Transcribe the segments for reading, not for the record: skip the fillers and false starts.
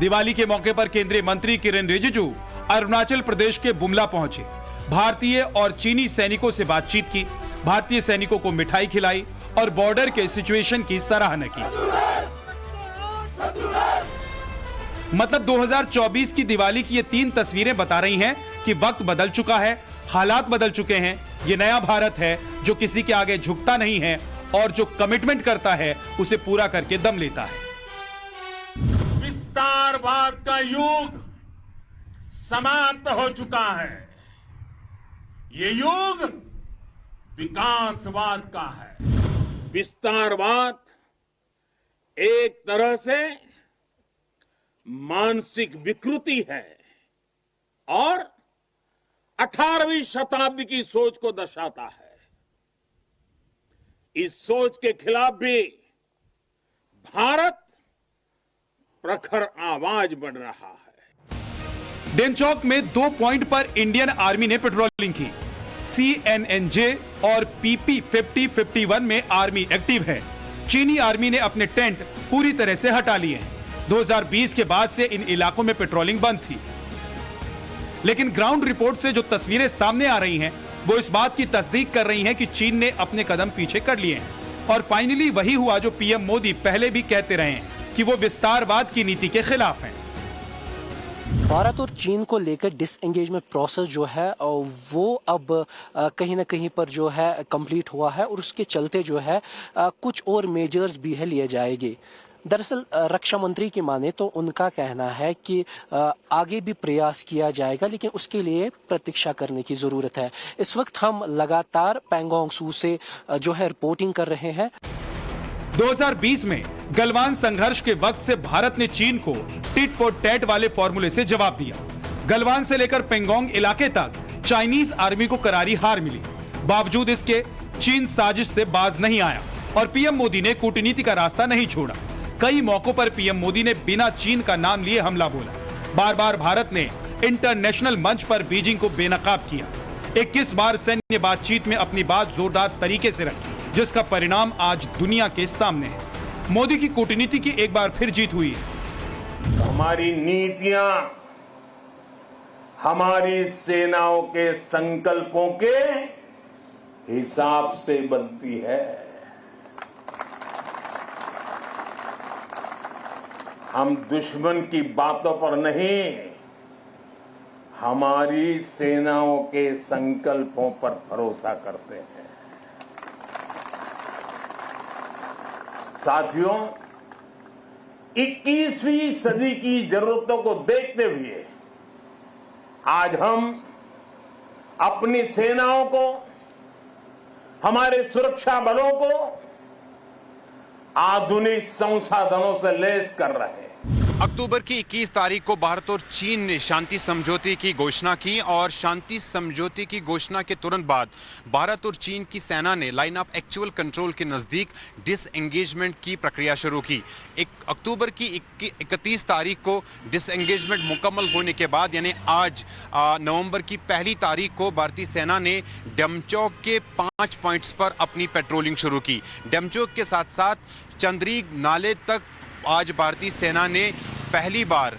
दिवाली के मौके पर केंद्रीय मंत्री किरेन रिजिजू अरुणाचल प्रदेश के बुमला पहुंचे। भारतीय और चीनी सैनिकों से बातचीत की, भारतीय सैनिकों को मिठाई खिलाई और बॉर्डर के सिचुएशन की सराहना की। मतलब 2024 की दिवाली की ये 3 तस्वीरें बता रही हैं कि वक्त बदल चुका है, हालात बदल चुके हैं। ये नया भारत है जो किसी के आगे झुकता नहीं है और जो कमिटमेंट करता है उसे पूरा करके दम लेता है। विस्तारवाद का युग समाप्त हो चुका है। ये युग विकासवाद का है। विस्तारवाद एक तरह से मानसिक विकृति है और 18वीं शताब्दी की सोच को दर्शाता है। इस सोच के खिलाफ भी भारत प्रखर आवाज बन रहा है। डेमचौक में 2 पॉइंट पर इंडियन आर्मी ने पेट्रोलिंग की। CNNJ और PP50-51 में आर्मी एक्टिव है। चीनी आर्मी ने अपने टेंट पूरी तरह से हटा लिए हैं। 2020 के बाद से इन इलाकों में पेट्रोलिंग बंद थी, लेकिन ग्राउंड रिपोर्ट से जो तस्वीरें सामने आ रही हैं वो इस बात की तस्दीक कर रही हैं कि चीन ने अपने कदम पीछे कर लिए हैं और फाइनली वही हुआ जो पीएम मोदी पहले भी कहते रहे हैं कि वो विस्तारवाद की नीति के खिलाफ हैं। भारत और चीन को लेकर डिसएंगेजमेंट प्रोसेस जो है वो अब कहीं ना कहीं पर जो है कंप्लीट हुआ है और उसके चलते जो है कुछ और मेजर्स भी है लिए जाएंगे। दरअसल रक्षा मंत्री की माने तो उनका कहना है कि आगे भी प्रयास किया जाएगा, लेकिन उसके लिए प्रतीक्षा करने की जरूरत है। इस वक्त हम लगातार पैंगोंग सू से जो है रिपोर्टिंग कर रहे हैं। 2020 में गलवान संघर्ष के वक्त से भारत ने चीन को टिट फॉर टैट वाले फॉर्मूले से जवाब दिया। गलवान से लेकर पेंगोंग इलाके तक चाइनीज आर्मी को करारी हार मिली। बावजूद इसके चीन साजिश से बाज नहीं आया और पीएम मोदी ने कूटनीति का रास्ता नहीं छोड़ा। कई मौकों पर पीएम मोदी ने बिना चीन का नाम लिए हमला बोला। बार बार भारत ने इंटरनेशनल मंच पर बीजिंग को बेनकाब किया। 21 बार सैन्य बातचीत में अपनी बात जोरदार तरीके से रखी, जिसका परिणाम आज दुनिया के सामने है। मोदी की कूटनीति की एक बार फिर जीत हुई है। हमारी नीतियां हमारी सेनाओं के संकल्पों के हिसाब से बनती है। हम दुश्मन की बातों पर नहीं, हमारी सेनाओं के संकल्पों पर भरोसा करते हैं। साथियों, 21वीं सदी की जरूरतों को देखते हुए आज हम अपनी सेनाओं को, हमारे सुरक्षा बलों को आधुनिक संसाधनों से लैस कर रहे हैं। अक्टूबर की 21 तारीख को भारत और चीन ने शांति समझौते की घोषणा की और शांति समझौते की घोषणा के तुरंत बाद भारत और चीन की सेना ने लाइन ऑफ एक्चुअल कंट्रोल के नजदीक डिसएंगेजमेंट की प्रक्रिया शुरू की। अक्टूबर की 31 तारीख को डिसएंगेजमेंट मुकम्मल होने के बाद यानी आज नवंबर की 1 तारीख को भारतीय सेना ने डेमचौक के 5 पॉइंट्स पर अपनी पेट्रोलिंग शुरू की। डेमचौक के साथ साथ चंद्रीग नाले तक आज भारतीय सेना ने पहली बार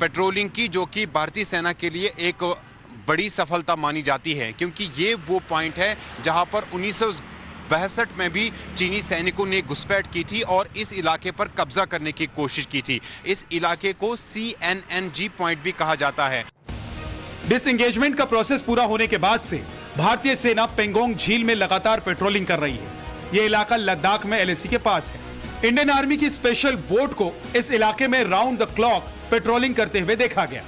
पेट्रोलिंग की, जो कि भारतीय सेना के लिए एक बड़ी सफलता मानी जाती है, क्योंकि ये वो पॉइंट है जहां पर 1962 में भी चीनी सैनिकों ने घुसपैठ की थी और इस इलाके पर कब्जा करने की कोशिश की थी। इस इलाके को CNNG पॉइंट भी कहा जाता है। डिसएंगेजमेंट का प्रोसेस पूरा होने के बाद से भारतीय सेना पेंगोंग झील में लगातार पेट्रोलिंग कर रही है। यह इलाका लद्दाख में LAC के पास है। इंडियन आर्मी की स्पेशल बोट को इस इलाके में राउंड द क्लॉक पेट्रोलिंग करते हुए देखा गया।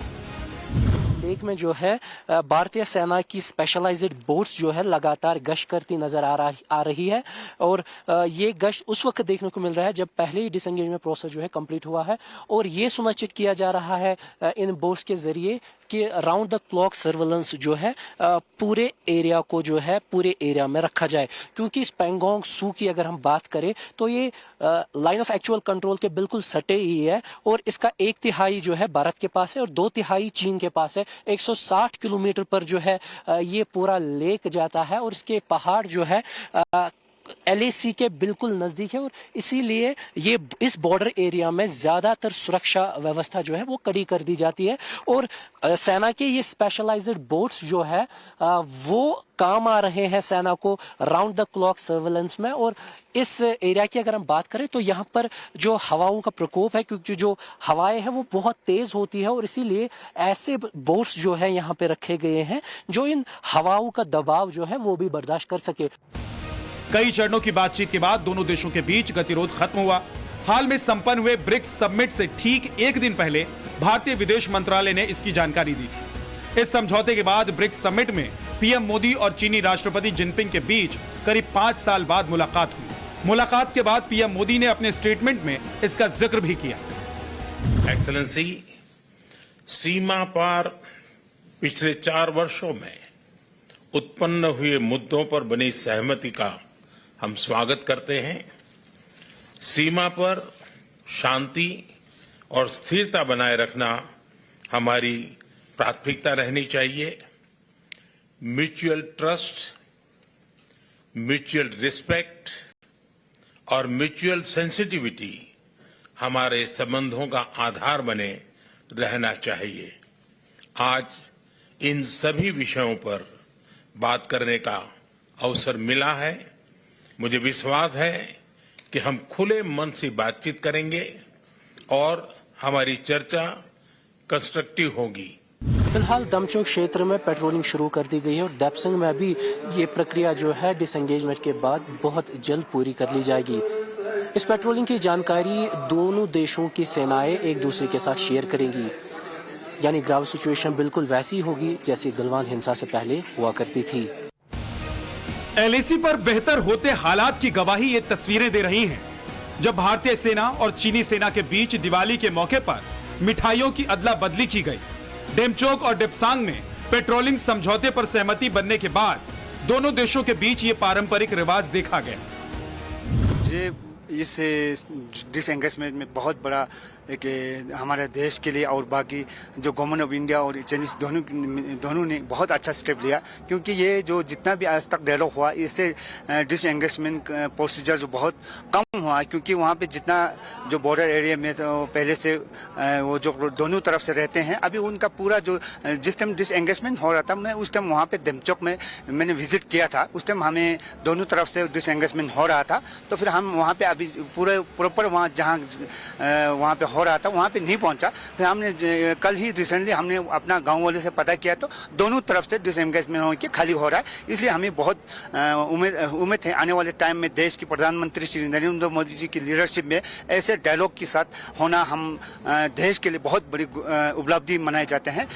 इस लेक में जो है भारतीय सेना की स्पेशलाइज्ड बोट्स जो है लगातार गश्त करती नजर आ रही है और ये गश्त उस वक्त देखने को मिल रहा है जब पहले ही डिसएंगेजमेंट प्रोसेस जो है कंप्लीट हुआ है और ये सुनिश्चित किया जा रहा है इन बोट्स के जरिए कि राउंड द क्लॉक सर्वेलेंस जो है पूरे एरिया को जो है पूरे एरिया में रखा जाए, क्योंकि इस पेंगोंग सू की अगर हम बात करें तो ये लाइन ऑफ एक्चुअल कंट्रोल के बिल्कुल सटे ही है और इसका 1/3 जो है भारत के पास है और 2/3 चीन के पास है। 160 किलोमीटर पर जो है ये पूरा लेक जाता है और इसके पहाड़ जो है LAC के बिल्कुल नजदीक है और इसीलिए ये इस बॉर्डर एरिया में ज्यादातर सुरक्षा व्यवस्था जो है वो कड़ी कर दी जाती है और सेना के ये स्पेशलाइज्ड बोट्स जो है वो काम आ रहे हैं सेना को राउंड द क्लॉक सर्वेलेंस में। और इस एरिया की अगर हम बात करें तो यहाँ पर जो हवाओं का प्रकोप है, क्योंकि जो हवाएं हैं वो बहुत तेज होती है और इसीलिए ऐसे बोट्स जो है यहाँ पे रखे गए हैं जो इन हवाओं का दबाव जो है वो भी बर्दाश्त कर सके। कई चरणों की बातचीत के बाद दोनों देशों के बीच गतिरोध खत्म हुआ। हाल में संपन्न हुए ब्रिक्स समिट से ठीक एक दिन पहले भारतीय विदेश मंत्रालय ने इसकी जानकारी दी थी। इस समझौते के बाद ब्रिक्स समिट में पीएम मोदी और चीनी राष्ट्रपति जिनपिंग के बीच करीब 5 साल बाद मुलाकात हुई। मुलाकात के बाद पीएम मोदी ने अपने स्टेटमेंट में इसका जिक्र भी किया। एक्सेलेंसी, सीमा पार पिछले 4 वर्षों में उत्पन्न हुए मुद्दों पर बनी सहमति का हम स्वागत करते हैं। सीमा पर शांति और स्थिरता बनाए रखना हमारी प्राथमिकता रहनी चाहिए। म्यूचुअल ट्रस्ट, म्यूचुअल रिस्पेक्ट और म्यूचुअल सेंसिटिविटी हमारे संबंधों का आधार बने रहना चाहिए। आज इन सभी विषयों पर बात करने का अवसर मिला है। मुझे विश्वास है कि हम खुले मन से बातचीत करेंगे और हमारी चर्चा कंस्ट्रक्टिव होगी। फिलहाल दमचौक क्षेत्र में पेट्रोलिंग शुरू कर दी गई है और दैपसिंग में भी ये प्रक्रिया जो है डिसएंगेजमेंट के बाद बहुत जल्द पूरी कर ली जाएगी। इस पेट्रोलिंग की जानकारी दोनों देशों की सेनाएं एक दूसरे के साथ शेयर करेंगी, यानी ग्राउंड सिचुएशन बिल्कुल वैसी होगी जैसी गलवान हिंसा से पहले हुआ करती थी। LAC पर बेहतर होते हालात की गवाही ये तस्वीरें दे रही हैं, जब भारतीय सेना और चीनी सेना के बीच दिवाली के मौके पर मिठाइयों की अदला बदली की गई। डेमचोक और डेपसांग में पेट्रोलिंग समझौते पर सहमति बनने के बाद दोनों देशों के बीच ये पारंपरिक रिवाज देखा गया। इस डिसएंगेजमेंट में बहुत बड़ा एक हमारे देश के लिए और बाकी जो गवर्नमेंट ऑफ इंडिया और चाइनीज दोनों ने बहुत अच्छा स्टेप लिया, क्योंकि ये जो जितना भी आज तक डायलॉग हुआ इससे डिसएंगेजमेंट प्रोसीजर जो बहुत कम हुआ, क्योंकि वहाँ पे जितना जो बॉर्डर एरिया में तो पहले से वो जो दोनों तरफ से रहते हैं, अभी उनका पूरा जो जिस टाइम डिसएंगेजमेंट हो रहा था मैं उस टाइम वहाँ पे डेमचौक में मैंने विजिट किया था। उस टाइम हमें दोनों तरफ से डिसएंगेजमेंट हो रहा था, तो फिर हम वहाँ पे अभी पूरे प्रॉपर वहाँ जहाँ वहाँ पे हो रहा था वहाँ पे नहीं पहुँचा। फिर हमने कल ही रिसेंटली हमने अपना गांव वाले से पता किया तो दोनों तरफ से डिसएंगेजमेंट होकर खाली हो रहा है। इसलिए हमें बहुत उम्मीद है आने वाले टाइम में देश की प्रधानमंत्री श्री नरेंद्र मोदी जी की लीडरशिप में ऐसे डायलॉग के साथ होना हम देश के लिए बहुत बड़ी उपलब्धि मनाए जाते हैं।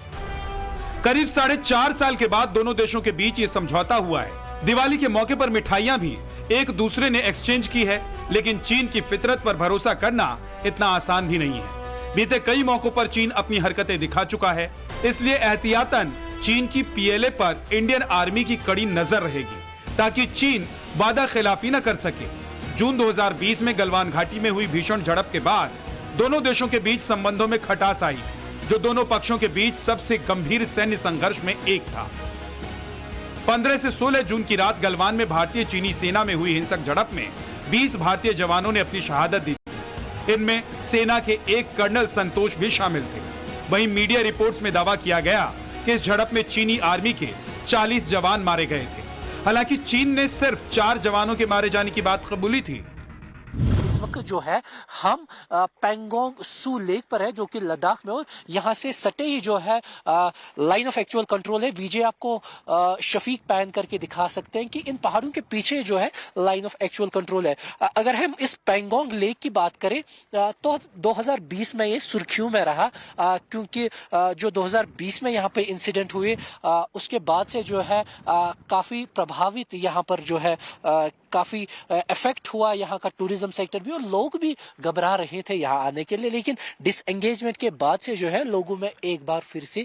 करीब 4.5 साल के बाद दोनों देशों के बीच ये समझौता हुआ है। दिवाली के मौके पर मिठाइयां भी एक दूसरे ने एक्सचेंज की है, लेकिन चीन की फितरत पर भरोसा करना इतना आसान भी नहीं है। बीते कई मौकों पर चीन अपनी हरकतें दिखा चुका है, इसलिए एहतियातन चीन की PLA पर इंडियन आर्मी की कड़ी नजर रहेगी, ताकि चीन वादा खिलाफी न कर सके। जून 2020 में गलवान घाटी में हुई भीषण झड़प के बाद दोनों देशों के बीच संबंधों में खटास आई, जो दोनों पक्षों के बीच सबसे गंभीर सैन्य संघर्ष में एक था। 15 से 16 जून की रात गलवान में भारतीय चीनी सेना में हुई हिंसक झड़प में 20 भारतीय जवानों ने अपनी शहादत दी थी। इनमें सेना के एक कर्नल संतोष भी शामिल थे। वहीं मीडिया रिपोर्ट्स में दावा किया गया कि इस झड़प में चीनी आर्मी के 40 जवान मारे गए थे। हालांकि चीन ने सिर्फ 4 जवानों के मारे जाने की बात कबूली थी। इस वक्त जो है हम पेंगोंग सू लेक पर है, जो कि लद्दाख में, और यहाँ से सटे ही जो है लाइन ऑफ एक्चुअल कंट्रोल है। विजय आपको शफीक पैन करके दिखा सकते हैं कि इन पहाड़ों के पीछे जो है लाइन ऑफ एक्चुअल कंट्रोल है। अगर हम इस पेंगोंग लेक की बात करें तो 2020 में ये सुर्खियों में रहा, क्योंकि जो 2020 में यहाँ पे इंसिडेंट हुए उसके बाद से जो है काफी प्रभावित यहाँ पर जो है काफी इफेक्ट हुआ यहाँ का टूरिज्म सेक्टर भी, और लोग भी घबरा रहे थे यहाँ आने के लिए। लेकिन डिसएंगेजमेंट के बाद से जो है लोगों में एक बार फिर से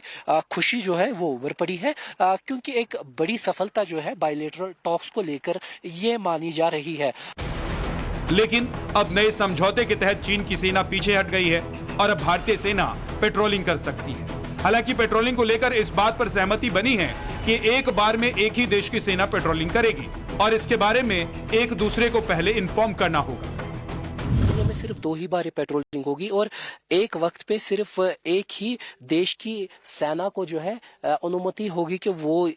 खुशी जो है वो उभर पड़ी है, क्योंकि एक बड़ी सफलता जो है बायलैटरल टॉक्स को लेकर ये मानी जा रही है। लेकिन अब नए समझौते के तहत चीन की सेना पीछे हट गई है और अब भारतीय सेना पेट्रोलिंग कर सकती है। हालांकि पेट्रोलिंग को लेकर इस बात पर सहमति बनी है कि एक बार में एक ही देश की सेना पेट्रोलिंग करेगी और इसके बारे में एक दूसरे को पहले इन्फॉर्म करना होगा। दुनिया में सिर्फ 2 ही बार पेट्रोलिंग होगी और एक वक्त पे सिर्फ एक ही देश की सेना को जो है अनुमति होगी कि वो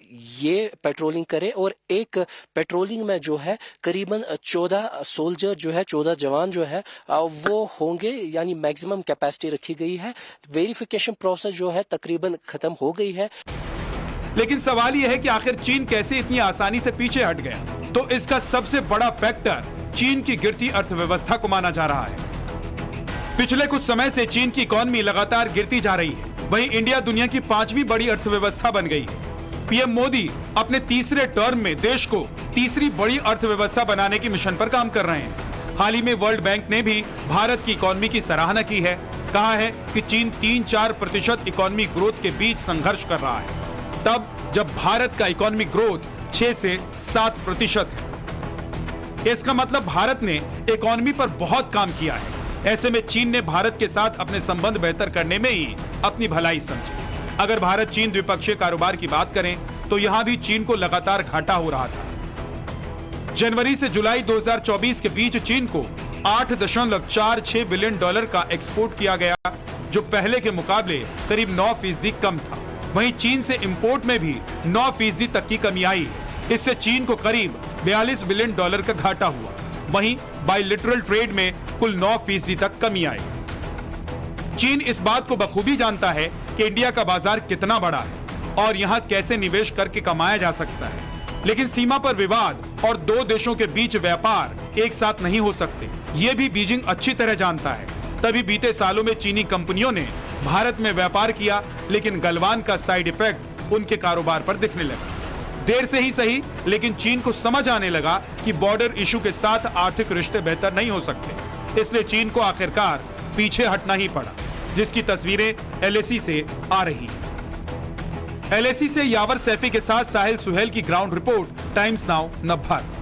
ये पेट्रोलिंग करे और एक पेट्रोलिंग में जो है करीबन 14 सोल्जर जो है 14 जवान जो है वो होंगे, यानी मैक्सिमम कैपेसिटी रखी गई है। वेरिफिकेशन प्रोसेस जो है तकरीबन खत्म हो गई है। लेकिन सवाल यह है कि आखिर चीन कैसे इतनी आसानी से पीछे हट गया? तो इसका सबसे बड़ा फैक्टर चीन की गिरती अर्थव्यवस्था को माना जा रहा है। पिछले कुछ समय से चीन की इकोनॉमी लगातार गिरती जा रही है। वहीं इंडिया दुनिया की 5वीं बड़ी अर्थव्यवस्था बन गई है। पीएम मोदी अपने तीसरे टर्म में देश को तीसरी बड़ी अर्थव्यवस्था बनाने की मिशन पर काम कर रहे हैं। हाल ही में वर्ल्ड बैंक ने भी भारत की इकोनॉमी की सराहना की है। कहा है कि चीन 3-4% इकोनॉमी ग्रोथ के बीच संघर्ष कर रहा है, तब जब भारत का इकोनॉमी ग्रोथ 6 से 7% है। इसका मतलब भारत ने इकोनॉमी पर बहुत काम किया है। ऐसे में चीन ने भारत के साथ अपने संबंध बेहतर करने में ही अपनी भलाई समझी। अगर भारत चीन द्विपक्षीय कारोबार की बात करें तो यहां भी चीन को लगातार घाटा हो रहा था। जनवरी से जुलाई 2024 के बीच चीन को $8.46 बिलियन का एक्सपोर्ट किया गया, जो पहले के मुकाबले करीब 9% कम था। वहीं चीन से इंपोर्ट में भी 9% तक की कमी आई। इससे चीन को करीब $42 बिलियन का घाटा हुआ। वहीं बायलैटरल ट्रेड में कुल 9% तक कमी आई। चीन इस बात को बखूबी जानता है कि इंडिया का बाजार कितना बड़ा है और यहां कैसे निवेश करके कमाया जा सकता है। लेकिन सीमा पर विवाद और 2 देशों के बीच व्यापार एक साथ नहीं हो सकते, ये भी बीजिंग अच्छी तरह जानता है। तभी बीते सालों में चीनी कंपनियों ने भारत में व्यापार किया, लेकिन गलवान का साइड इफेक्ट उनके कारोबार पर दिखने लगा। देर से ही सही, लेकिन चीन को समझ आने लगा कि बॉर्डर इशू के साथ आर्थिक रिश्ते बेहतर नहीं हो सकते। इसलिए चीन को आखिरकार पीछे हटना ही पड़ा, जिसकी तस्वीरें LSE से आ रही हैं। LSE से यावर सैफी के साथ साहिल सुहेल की ground report, times now Navbharat.